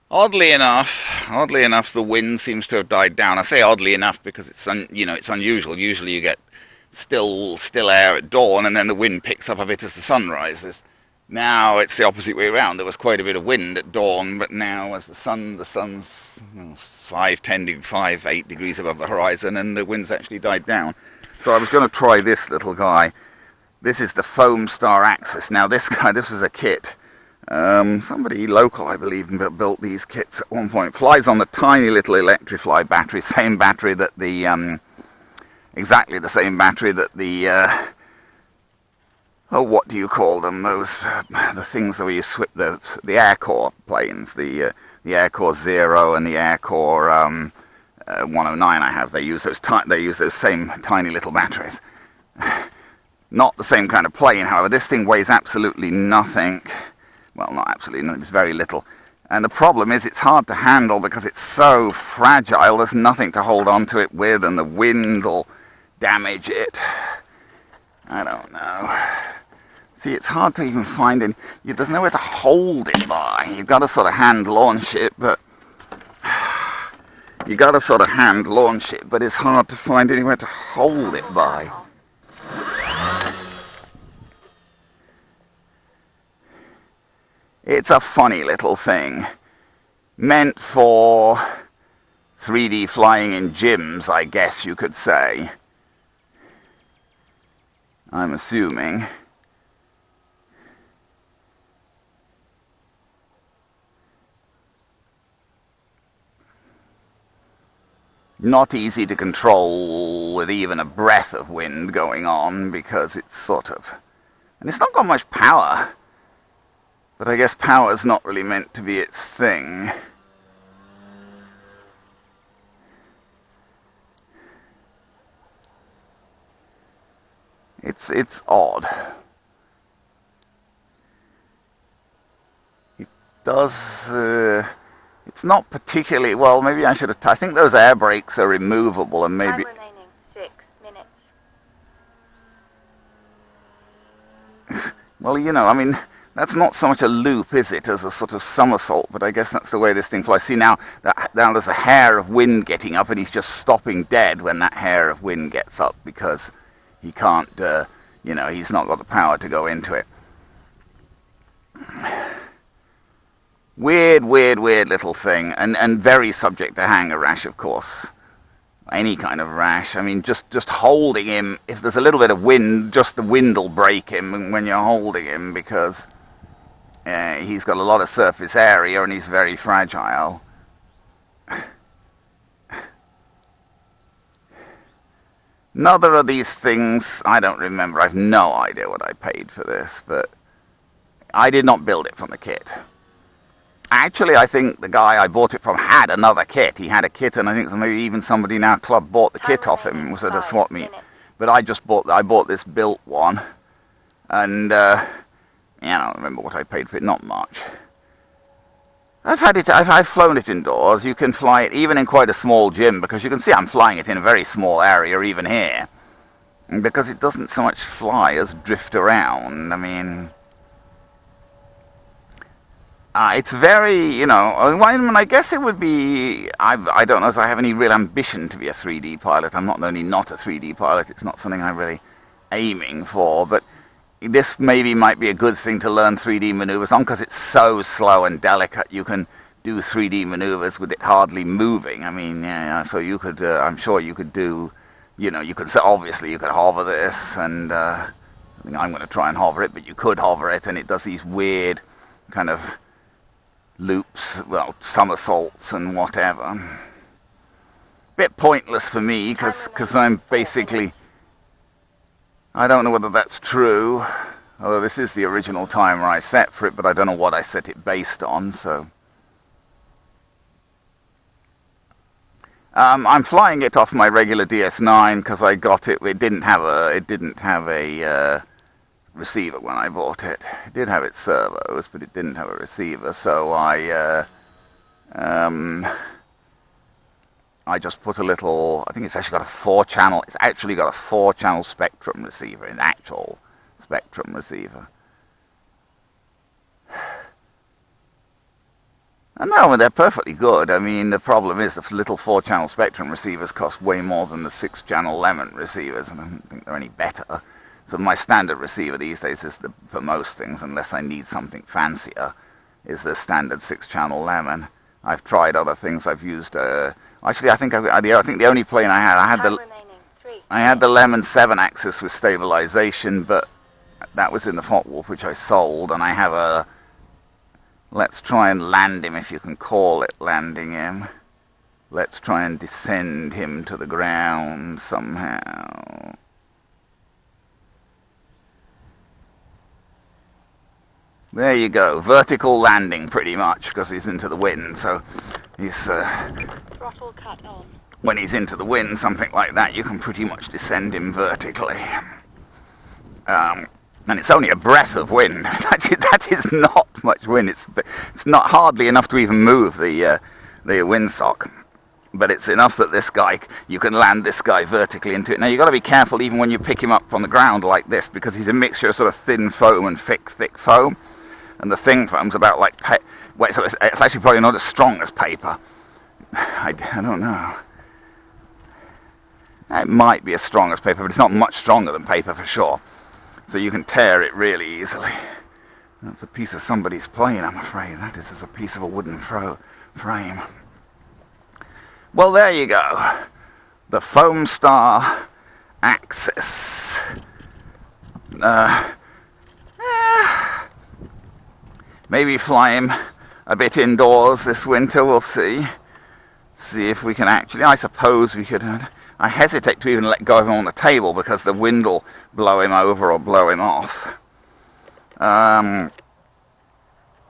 Oddly enough, the wind seems to have died down. I say oddly enough because it's unusual. Usually you get still air at dawn, and then the wind picks up a bit as the sun rises. Now it's the opposite way around. There was quite a bit of wind at dawn, but now as the sun's 8 degrees above the horizon, and the wind's actually died down. So I was going to try this little guy. This is the Foamstar Axis. Now this was a kit. Somebody local, I believe, built these kits at one point. Flies on the tiny little Electrifly battery, same battery that exactly the same battery that what do you call them? Those the things that we use the AirCore planes, the AirCore Zero and the AirCore 109. I have. They use those same tiny little batteries. Not the same kind of plane, however. This thing weighs absolutely nothing. Well, not absolutely, it's very little. And the problem is it's hard to handle because it's so fragile. There's nothing to hold on to it with, and the wind will damage it. I don't know. See, it's hard to even find it. There's nowhere to hold it by. You've got to sort of hand launch it, but it's hard to find anywhere to hold it by. It's a funny little thing, meant for 3D flying in gyms, I guess you could say. I'm assuming. Not easy to control with even a breath of wind going on, because it's and it's not got much power. But I guess power's not really meant to be its thing. It's odd. It does. It's not particularly well. Maybe I should have. I think those air brakes are removable, and maybe. Time remaining 6 minutes. Well, I mean. That's not so much a loop, is it, as a sort of somersault, but I guess that's the way this thing flies. See, now there's a hair of wind getting up, and he's just stopping dead when that hair of wind gets up, because he can't, he's not got the power to go into it. Weird little thing, and very subject to hanger rash, of course. Any kind of rash. I mean, just holding him, if there's a little bit of wind, just the wind will break him when you're holding him, because he's got a lot of surface area and he's very fragile. Another of these things, I don't remember. I have no idea what I paid for this, but I did not build it from the kit. Actually, I think the guy I bought it from had another kit. He had a kit, and I think maybe even somebody in our club bought the kit off him. It was at a swap meet. But I bought this built one, and I don't remember what I paid for it. Not much. I've flown it indoors. You can fly it even in quite a small gym, because you can see I'm flying it in a very small area, even here, and because it doesn't so much fly as drift around. I mean. It's very, I guess it would be, I don't know if I have any real ambition to be a 3D pilot. I'm not only not a 3D pilot, it's not something I'm really aiming for, but this maybe might be a good thing to learn 3D maneuvers on, because it's so slow and delicate. You can do 3D maneuvers with it hardly moving. I mean, so you could, I'm sure you could do, obviously you could hover this, and I think I'm going to try and hover it, but you could hover it, and it does these weird kind of loops, somersaults and whatever. Bit pointless for me, because I'm basically, I don't know whether that's true, although this is the original timer I set for it, but I don't know what I set it based on, so. I'm flying it off my regular DS9 because I got it. It didn't have a receiver when I bought it. It did have its servos, but it didn't have a receiver, so I just put a little, I think it's actually got a 4-channel Spectrum receiver, an actual Spectrum receiver. No, they're perfectly good. I mean, the problem is the little 4-channel Spectrum receivers cost way more than the 6-channel Lemon receivers, and I don't think they're any better. So my standard receiver these days is, for most things, unless I need something fancier, is the standard 6-channel Lemon. I've tried other things. I've used, actually, I think the only plane I had the Lemon 7 Axis with stabilization, but that was in the Focke-Wulf, which I sold, and I have a... Let's try and land him, if you can call it landing him. Let's try and descend him to the ground somehow. There you go. Vertical landing, pretty much, because he's into the wind, so he's... Throttle cut on. When he's into the wind, something like that, you can pretty much descend him vertically. And it's only a breath of wind. That is not much wind. It's not hardly enough to even move the windsock, but it's enough that this guy, you can land this guy vertically into it. Now you've got to be careful even when you pick him up from the ground like this, because he's a mixture of sort of thin foam and thick foam, and the thin foam's about like so it's actually probably not as strong as paper. I don't know. It might be as strong as paper, but it's not much stronger than paper for sure. So you can tear it really easily. That's a piece of somebody's plane, I'm afraid. That is a piece of a wooden frame. Well, there you go. The Foamstar Axis. Maybe fly him a bit indoors this winter, we'll see. See if we can actually... I suppose we could... I hesitate to even let go of him on the table because the wind will blow him over or blow him off. I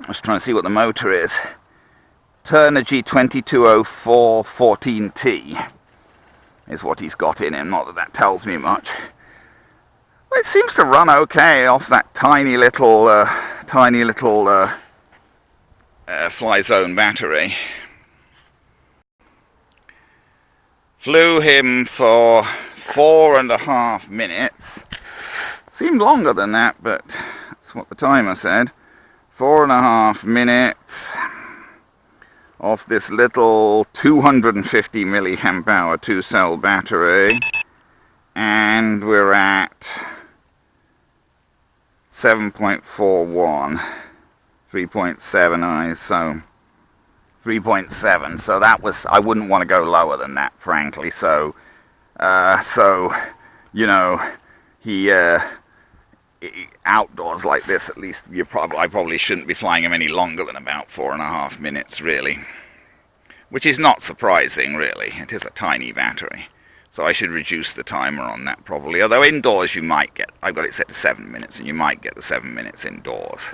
was trying to see what the motor is. Turnigy 2204 14T is what he's got in him. Not that tells me much. Well, it seems to run okay off that tiny little Fly Zone battery. Flew him for 4.5 minutes. Seemed longer than that, but that's what the timer said. 4.5 minutes off this little 250 milliamp hour 2-cell battery, and we're at 7.41, 3.7 ISO. 3.7, so that was, I wouldn't want to go lower than that, frankly. So you know, he outdoors like this, at least I probably shouldn't be flying him any longer than about 4.5 minutes, really, which is not surprising, really. It is a tiny battery, so I should reduce the timer on that probably. Although indoors you might get, I've got it set to 7 minutes, and you might get the 7 minutes indoors.